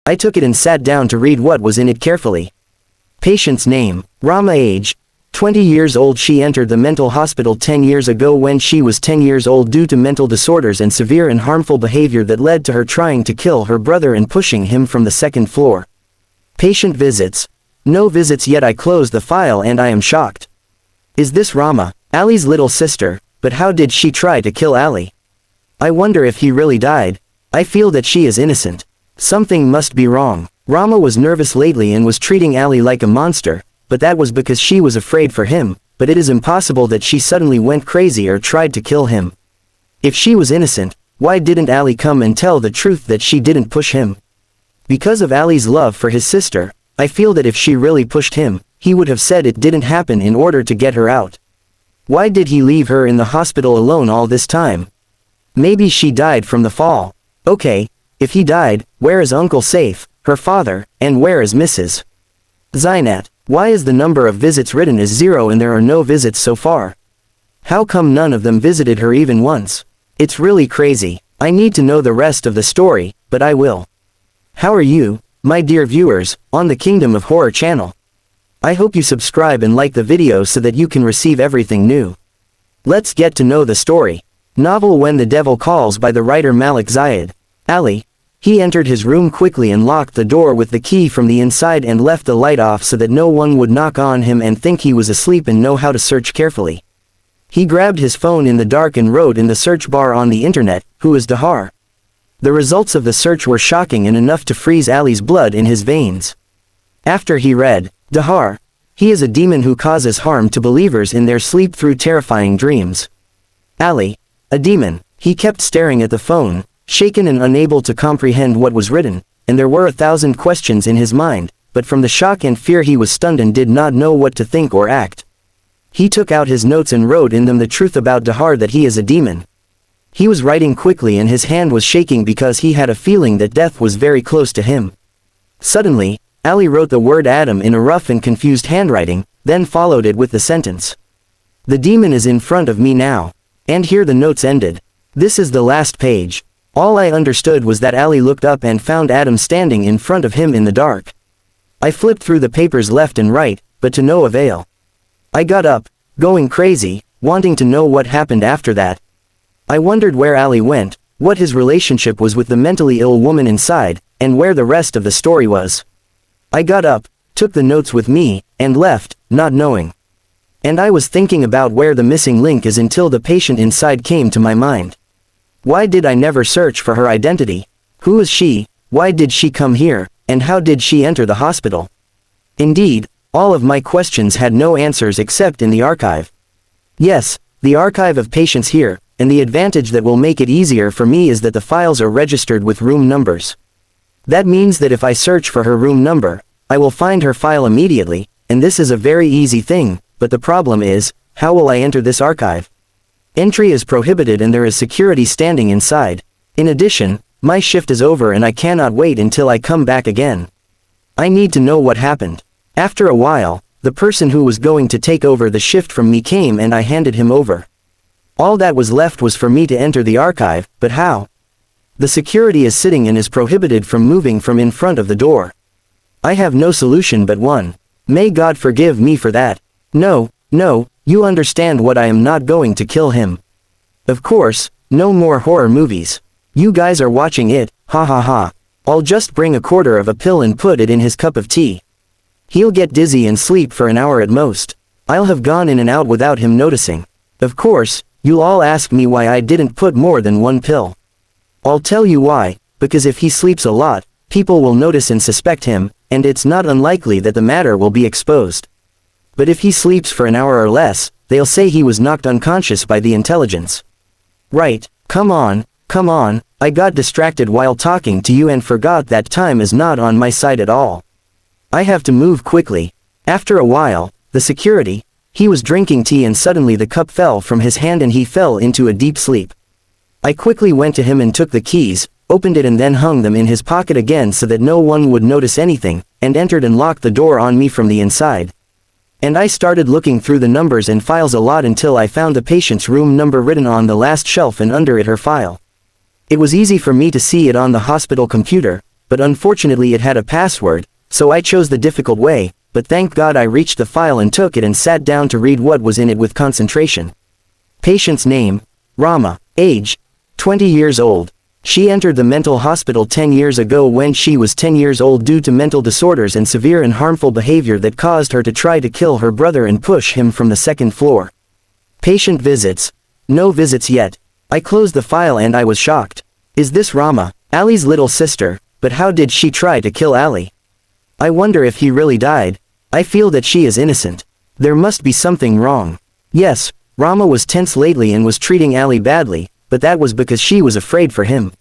I took it and sat down to read what was in it carefully. Patient's name, Rama. Age, 20 years old. She entered the mental hospital 10 years ago when she was 10 years old due to mental disorders and severe and harmful behavior that led to her trying to kill her brother and pushing him from the second floor. Patient visits. No visits yet. I closed the file and I am shocked. Is this Rama, Ali's little sister? But how did she try to kill Ali? I wonder if he really died. I feel that she is innocent. Something must be wrong. Rama was nervous lately and was treating Ali like a monster, but that was because she was afraid for him, but it is impossible that she suddenly went crazy or tried to kill him. If she was innocent, why didn't Ali come and tell the truth that she didn't push him? Because of Ali's love for his sister, I feel that if she really pushed him, he would have said it didn't happen in order to get her out. Why did he leave her in the hospital alone all this time? Maybe she died from the fall. Okay, if he died, where is Uncle Saif, her father, and where is Mrs. Zainat? Why is the number of visits written as 0 and there are no visits so far? How come none of them visited her even once? It's really crazy. I need to know the rest of the story, but I will. How are you, my dear viewers, on the Kingdom of Horror channel? I hope you subscribe and like the video so that you can receive everything new. Let's get to know the story. Novel When the Devil Calls by the writer Malik Zayed. Ali. He entered his room quickly and locked the door with the key from the inside and left the light off so that no one would knock on him and think he was asleep and know how to search carefully. He grabbed his phone in the dark and wrote in the search bar on the internet, "Who is Dahar?" The results of the search were shocking and enough to freeze Ali's blood in his veins. After he read, "Dahar, he is a demon who causes harm to believers in their sleep through terrifying dreams." Ali, a demon. He kept staring at the phone, shaken and unable to comprehend what was written, and there were 1,000 questions in his mind, but from the shock and fear he was stunned and did not know what to think or act. He took out his notes and wrote in them the truth about Dahar, that he is a demon. He was writing quickly and his hand was shaking because he had a feeling that death was very close to him. Suddenly, Ali wrote the word Adam in a rough and confused handwriting, then followed it with the sentence, "The demon is in front of me now." And here the notes ended. This is the last page. All I understood was that Ali looked up and found Adam standing in front of him in the dark. I flipped through the papers left and right, but to no avail. I got up, going crazy, wanting to know what happened after that. I wondered where Ali went, what his relationship was with the mentally ill woman inside, and where the rest of the story was. I got up, took the notes with me, and left, not knowing. And I was thinking about where the missing link is until the patient inside came to my mind. Why did I never search for her identity? Who is she? Why did she come here? And how did she enter the hospital? Indeed, all of my questions had no answers except in the archive. Yes, the archive of patients here, and the advantage that will make it easier for me is that the files are registered with room numbers. That means that if I search for her room number, I will find her file immediately, and this is a very easy thing, but the problem is, how will I enter this archive? Entry is prohibited and there is security standing inside. In addition, my shift is over and I cannot wait until I come back again. I need to know what happened. After a while, the person who was going to take over the shift from me came and I handed him over. All that was left was for me to enter the archive, but how? The security is sitting and is prohibited from moving from in front of the door. I have no solution but one. May God forgive me for that. No, you understand what I am not going to kill him. Of course, no more horror movies. You guys are watching it, ha ha ha. I'll just bring a quarter of a pill and put it in his cup of tea. He'll get dizzy and sleep for an hour at most. I'll have gone in and out without him noticing. Of course, you'll all ask me why I didn't put more than one pill. I'll tell you why, because if he sleeps a lot, people will notice and suspect him, and it's not unlikely that the matter will be exposed. But if he sleeps for an hour or less, they'll say he was knocked unconscious by the intelligence. Right, come on, I got distracted while talking to you and forgot that time is not on my side at all. I have to move quickly. After a while, the security, he was drinking tea and suddenly the cup fell from his hand and he fell into a deep sleep. I quickly went to him and took the keys, opened it and then hung them in his pocket again so that no one would notice anything, and entered and locked the door on me from the inside. And I started looking through the numbers and files a lot until I found the patient's room number written on the last shelf and under it her file. It was easy for me to see it on the hospital computer, but unfortunately it had a password, so I chose the difficult way, but thank God I reached the file and took it and sat down to read what was in it with concentration. Patient's name, Rama. Age, 20 years old. She entered the mental hospital 10 years ago when she was 10 years old due to mental disorders and severe and harmful behavior that caused her to try to kill her brother and push him from the second floor. Patient visits. No visits yet. I closed the file and I was shocked. Is this Rama, Ali's little sister? But how did she try to kill Ali? I wonder if he really died. I feel that she is innocent. There must be something wrong. Yes, Rama was tense lately and was treating Ali badly, but that was because she was afraid for him.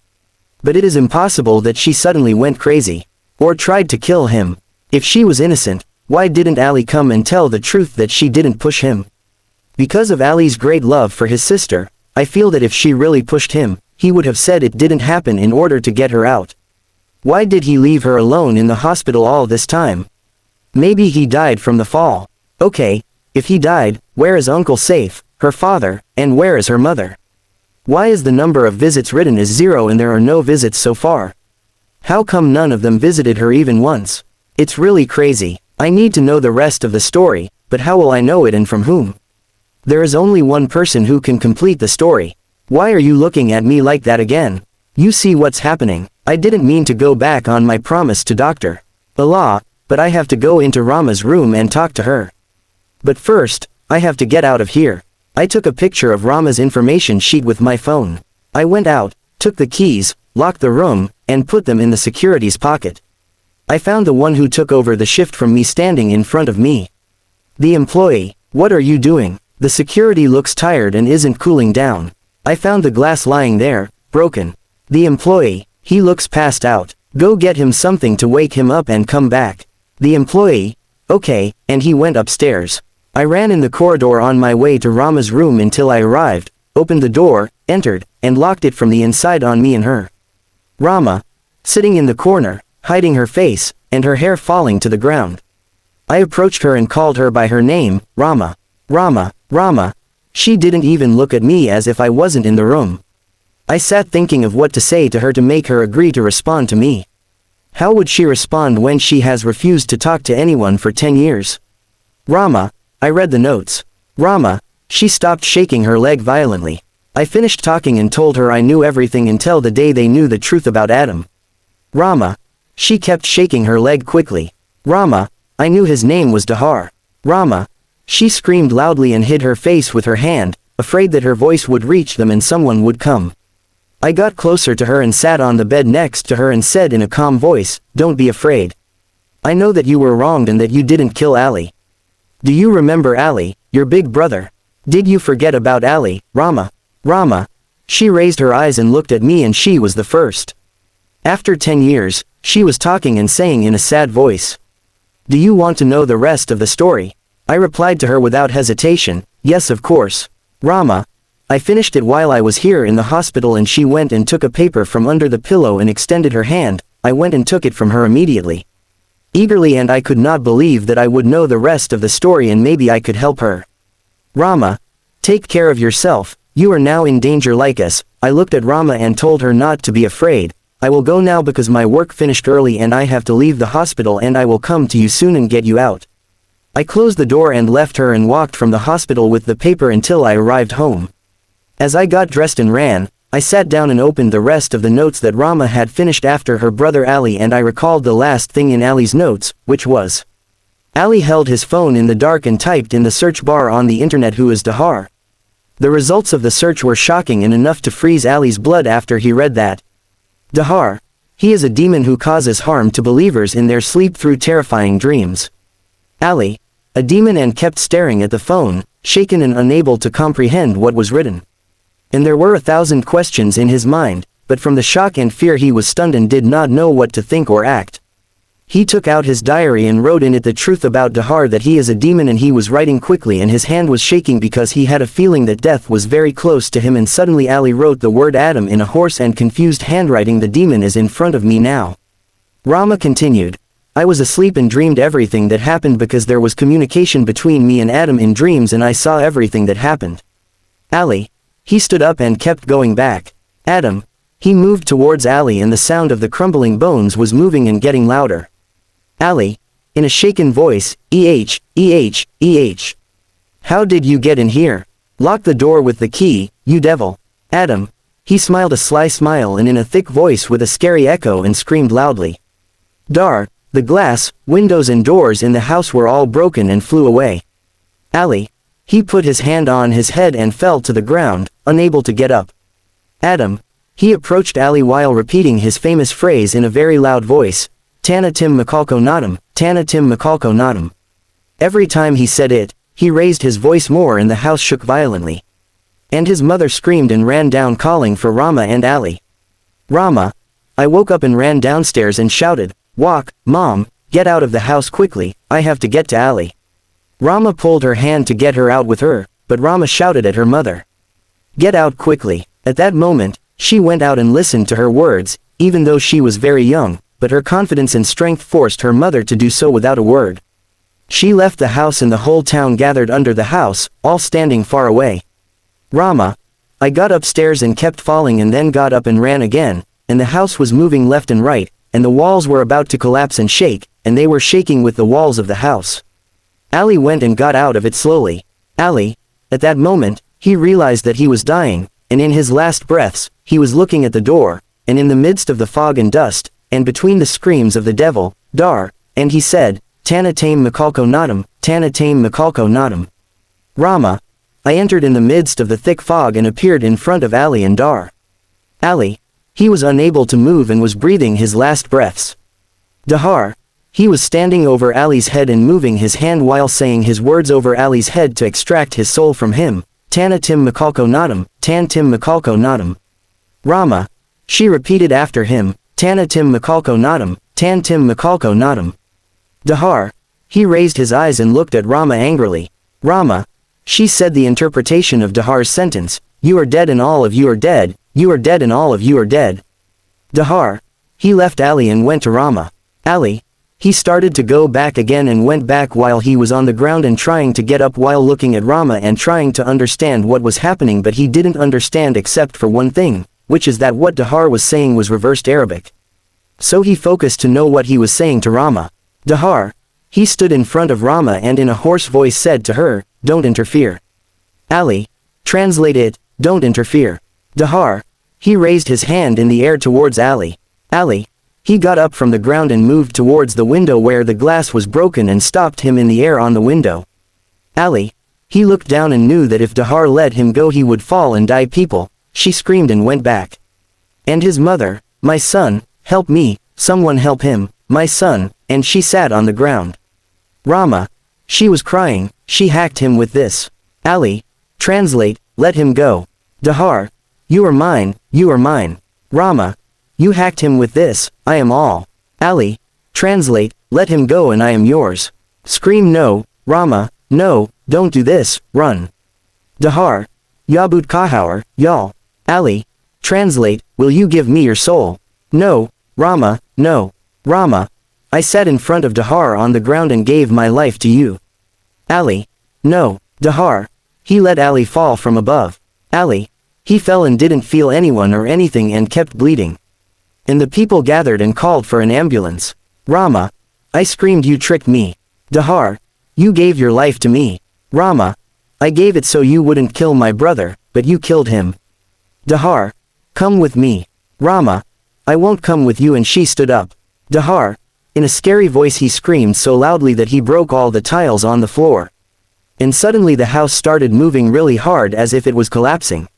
But it is impossible that she suddenly went crazy, or tried to kill him. If she was innocent, why didn't Ali come and tell the truth that she didn't push him? Because of Ali's great love for his sister, I feel that if she really pushed him, he would have said it didn't happen in order to get her out. Why did he leave her alone in the hospital all this time? Maybe he died from the fall. Okay, if he died, where is Uncle Saif, her father, and where is her mother? Why is the number of visits written as 0 and there are no visits so far? How come none of them visited her even once? It's really crazy. I need to know the rest of the story, but how will I know it and from whom? There is only one person who can complete the story. Why are you looking at me like that again? You see what's happening. I didn't mean to go back on my promise to Dr. Allah, but I have to go into Rama's room and talk to her. But first, I have to get out of here. I took a picture of Rama's information sheet with my phone. I went out, took the keys, locked the room, and put them in the security's pocket. I found the one who took over the shift from me standing in front of me. The employee, what are you doing? The security looks tired and isn't cooling down. I found the glass lying there, broken. The employee, he looks passed out. Go get him something to wake him up and come back. The employee, okay, and he went upstairs. I ran in the corridor on my way to Rama's room until I arrived, opened the door, entered, and locked it from the inside on me and her. Rama, sitting in the corner, hiding her face, and her hair falling to the ground. I approached her and called her by her name, Rama. Rama, Rama. She didn't even look at me as if I wasn't in the room. I sat thinking of what to say to her to make her agree to respond to me. How would she respond when she has refused to talk to anyone for 10 years? Rama, I read the notes. Rama, she stopped shaking her leg violently. I finished talking and told her I knew everything until the day they knew the truth about Adam. Rama, she kept shaking her leg quickly. Rama, I knew his name was Dahar. Rama, she screamed loudly and hid her face with her hand, afraid that her voice would reach them and someone would come. I got closer to her and sat on the bed next to her and said in a calm voice, "Don't be afraid. I know that you were wronged and that you didn't kill Ali. Do you remember Ali, your big brother? Did you forget about Ali, Rama? Rama." She raised her eyes and looked at me and she was the first. After 10 years, she was talking and saying in a sad voice, "Do you want to know the rest of the story?" I replied to her without hesitation, "Yes, of course. Rama, I finished it while I was here in the hospital," and she went and took a paper from under the pillow and extended her hand. I went and took it from her immediately. Eagerly, and I could not believe that I would know the rest of the story and maybe I could help her. "Rama, take care of yourself, you are now in danger like us." I looked at Rama and told her not to be afraid. "I will go now because my work finished early and I have to leave the hospital, and I will come to you soon and get you out." I closed the door and left her and walked from the hospital with the paper until I arrived home. As I got dressed and ran, I sat down and opened the rest of the notes that Rama had finished after her brother Ali, and I recalled the last thing in Ali's notes, which was, Ali held his phone in the dark and typed in the search bar on the internet, "Who is Dahar?" The results of the search were shocking and enough to freeze Ali's blood after he read that. Dahar. He is a demon who causes harm to believers in their sleep through terrifying dreams. Ali. A demon, and kept staring at the phone, shaken and unable to comprehend what was written. And there were 1,000 questions in his mind, but from the shock and fear he was stunned and did not know what to think or act. He took out his diary and wrote in it the truth about Dahar, that he is a demon, and he was writing quickly and his hand was shaking because he had a feeling that death was very close to him. And suddenly Ali wrote the word Adam in a hoarse and confused handwriting. "The demon is in front of me now." Rama continued, "I was asleep and dreamed everything that happened because there was communication between me and Adam in dreams, and I saw everything that happened. Ali. He stood up and kept going back. Adam. He moved towards Ali and the sound of the crumbling bones was moving and getting louder. Ali, in a shaken voice, "Eh. How did you get in here? Lock the door with the key, you devil." Adam. He smiled a sly smile and in a thick voice with a scary echo and screamed loudly. Dar, the glass, windows and doors in the house were all broken and flew away. Ali. He put his hand on his head and fell to the ground, unable to get up. Adam. He approached Ali while repeating his famous phrase in a very loud voice, "Tana Tim Makalko Natum, Tana Tim Makalko Natum." Every time he said it, he raised his voice more and the house shook violently. And his mother screamed and ran down calling for Rama and Ali. Rama. I woke up and ran downstairs and shouted, "Walk, Mom, get out of the house quickly, I have to get to Ali." Rama pulled her hand to get her out with her, but Rama shouted at her mother. "Get out quickly." At that moment, she went out and listened to her words, even though she was very young, but her confidence and strength forced her mother to do so without a word. She left the house and the whole town gathered under the house, all standing far away. Rama. I got upstairs and kept falling and then got up and ran again, and the house was moving left and right, and the walls were about to collapse and shake, and they were shaking with the walls of the house. Ali went and got out of it slowly. Ali. At that moment, he realized that he was dying, and in his last breaths, he was looking at the door, and in the midst of the fog and dust, and between the screams of the devil, Dar, and he said, "Tana Tame Makalko Natum, Tana Tame Makalko Natum." Rama. I entered in the midst of the thick fog and appeared in front of Ali and Dar. Ali. He was unable to move and was breathing his last breaths. Dahar. He was standing over Ali's head and moving his hand while saying his words over Ali's head to extract his soul from him, "Tana Tim Makalko Natum, Tan Tim Makalko Natum." Rama. She repeated after him, "Tana Tim Makalko Natum, Tan Tim Makalko Natum." Dahar. He raised his eyes and looked at Rama angrily. Rama. She said the interpretation of Dahar's sentence, "You are dead and all of you are dead, you are dead and all of you are dead." Dahar. He left Ali and went to Rama. Ali. He started to go back again and went back while he was on the ground and trying to get up while looking at Rama and trying to understand what was happening, but he didn't understand except for one thing, which is that what Dahar was saying was reversed Arabic. So he focused to know what he was saying to Rama. Dahar. He stood in front of Rama and in a hoarse voice said to her, "Don't interfere." Ali. Translate it, "Don't interfere." Dahar. He raised his hand in the air towards Ali. Ali. He got up from the ground and moved towards the window where the glass was broken and stopped him in the air on the window. Ali. He looked down and knew that if Dahar let him go he would fall and die. People. She screamed and went back. And his mother, "My son, help me, someone help him, my son," and she sat on the ground. Rama. She was crying, "She hacked him with this." Ali. Translate, "Let him go." Dahar. You are mine, you are mine. Rama. You hacked him with this, I am all. Ali. Translate, "Let him go and I am yours." Scream no, Rama, no, don't do this, run. Dahar. Yabut Kahauer, y'all. Ali. Translate, "Will you give me your soul?" No, Rama, no. Rama. I sat in front of Dahar on the ground and gave my life to you. Ali. No, Dahar. He let Ali fall from above. Ali. He fell and didn't feel anyone or anything and kept bleeding. And the people gathered and called for an ambulance. Rama. I screamed, "You tricked me." Dahar. You gave your life to me. Rama. I gave it so you wouldn't kill my brother, but you killed him. Dahar. Come with me. Rama. I won't come with you, and she stood up. Dahar. In a scary voice he screamed so loudly that he broke all the tiles on the floor. And suddenly the house started moving really hard as if it was collapsing.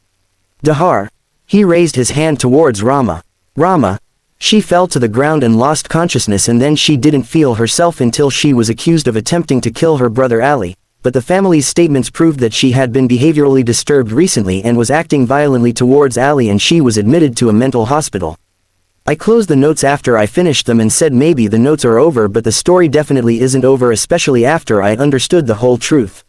Dahar. He raised his hand towards Rama. Rama. She fell to the ground and lost consciousness, and then she didn't feel herself until she was accused of attempting to kill her brother Ali, but the family's statements proved that she had been behaviorally disturbed recently and was acting violently towards Ali, and she was admitted to a mental hospital. I closed the notes after I finished them and said maybe the notes are over, but the story definitely isn't over, especially after I understood the whole truth.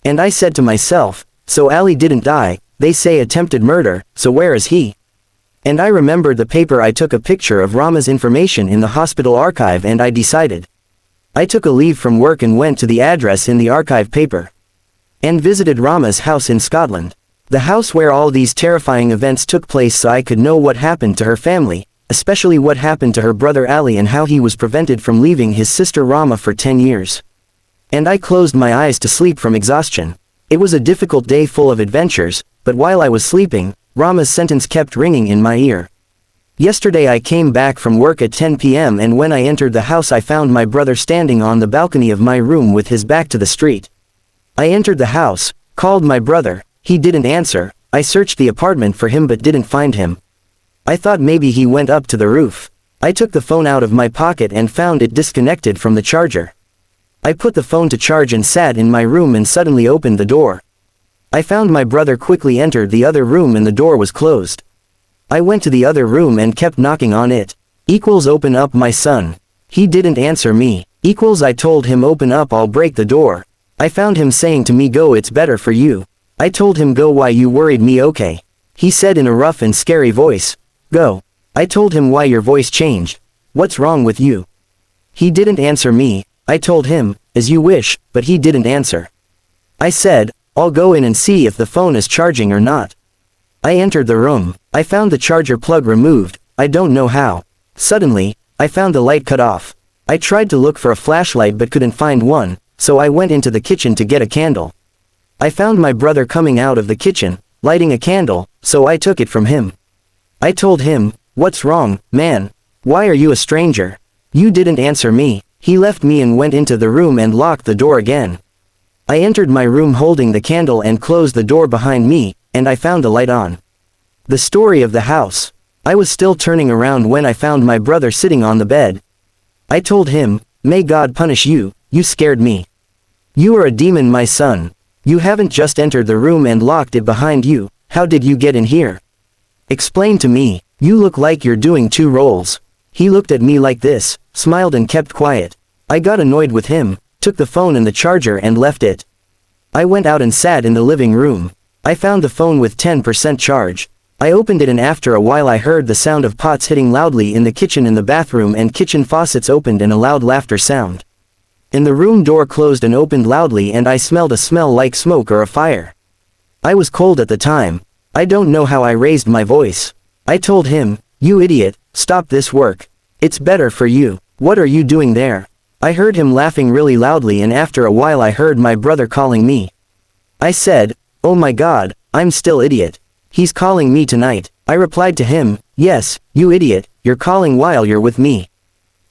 And I said to myself, so Ali didn't die, they say attempted murder, so where is he? And I remembered the paper. I took a picture of Rama's information in the hospital archive, and I decided. I took a leave from work and went to the address in the archive paper. And visited Rama's house in Scotland. The house where all these terrifying events took place, so I could know what happened to her family, especially what happened to her brother Ali and how he was prevented from leaving his sister Rama for 10 years. And I closed my eyes to sleep from exhaustion. It was a difficult day full of adventures, but while I was sleeping, Rama's sentence kept ringing in my ear. Yesterday I came back from work at 10 p.m. and when I entered the house I found my brother standing on the balcony of my room with his back to the street. I entered the house, called my brother, he didn't answer, I searched the apartment for him but didn't find him. I thought maybe he went up to the roof. I took the phone out of my pocket and found it disconnected from the charger. I put the phone to charge and sat in my room and suddenly opened the door. I found my brother quickly entered the other room and the door was closed. I went to the other room and kept knocking on it. Open up my son. He didn't answer me. I told him open up, I'll break the door. I found him saying to me go, it's better for you. I told him go, why you worried me, okay. He said in a rough and scary voice, go. I told him why your voice changed. What's wrong with you? He didn't answer me. I told him, as you wish, but he didn't answer. I said, I'll go in and see if the phone is charging or not. I entered the room. I found the charger plug removed, I don't know how. Suddenly, I found the light cut off. I tried to look for a flashlight but couldn't find one, so I went into the kitchen to get a candle. I found my brother coming out of the kitchen, lighting a candle, so I took it from him. I told him, what's wrong, man? Why are you a stranger? You didn't answer me. He left me and went into the room and locked the door again. I entered my room holding the candle and closed the door behind me, and I found the light on. The story of the house. I was still turning around when I found my brother sitting on the bed. I told him, may God punish you, you scared me. You are a demon, my son. You haven't just entered the room and locked it behind you, how did you get in here? Explain to me, you look like you're doing two roles. He looked at me like this, smiled and kept quiet. I got annoyed with him, took the phone and the charger and left it. I went out and sat in the living room. I found the phone with 10% charge. I opened it and after a while I heard the sound of pots hitting loudly in the kitchen and the bathroom and kitchen faucets opened and a loud laughter sound. In the room door closed and opened loudly and I smelled a smell like smoke or a fire. I was cold at the time. I don't know how I raised my voice. I told him, you idiot, stop this work. It's better for you. What are you doing there? I heard him laughing really loudly and after a while I heard my brother calling me. I said, oh my God, I'm still idiot. He's calling me tonight. I replied to him, yes, you idiot, you're calling while you're with me.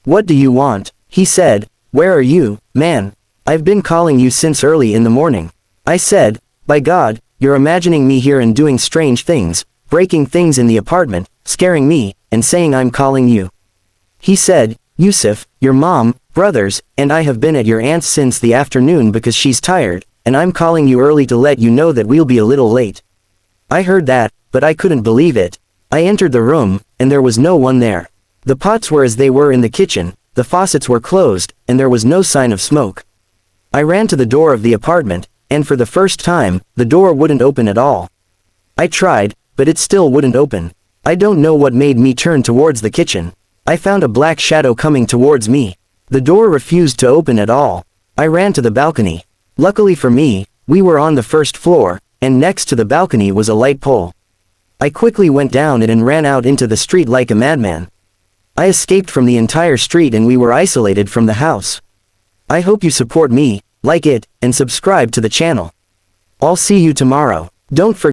What do you want? He said, where are you, man? I've been calling you since early in the morning. I said, by God, you're imagining me here and doing strange things, breaking things in the apartment, scaring me, and saying I'm calling you. He said, Yusuf, your mom, brothers, and I have been at your aunt's since the afternoon because she's tired, and I'm calling you early to let you know that we'll be a little late. I heard that, but I couldn't believe it. I entered the room, and there was no one there. The pots were as they were in the kitchen, the faucets were closed, and there was no sign of smoke. I ran to the door of the apartment, and for the first time, the door wouldn't open at all. I tried, but it still wouldn't open. I don't know what made me turn towards the kitchen. I found a black shadow coming towards me. The door refused to open at all. I ran to the balcony. Luckily for me, we were on the first floor, and next to the balcony was a light pole. I quickly went down it and ran out into the street like a madman. I escaped from the entire street and we were isolated from the house. I hope you support me, like it, and subscribe to the channel. I'll see you tomorrow. Don't forget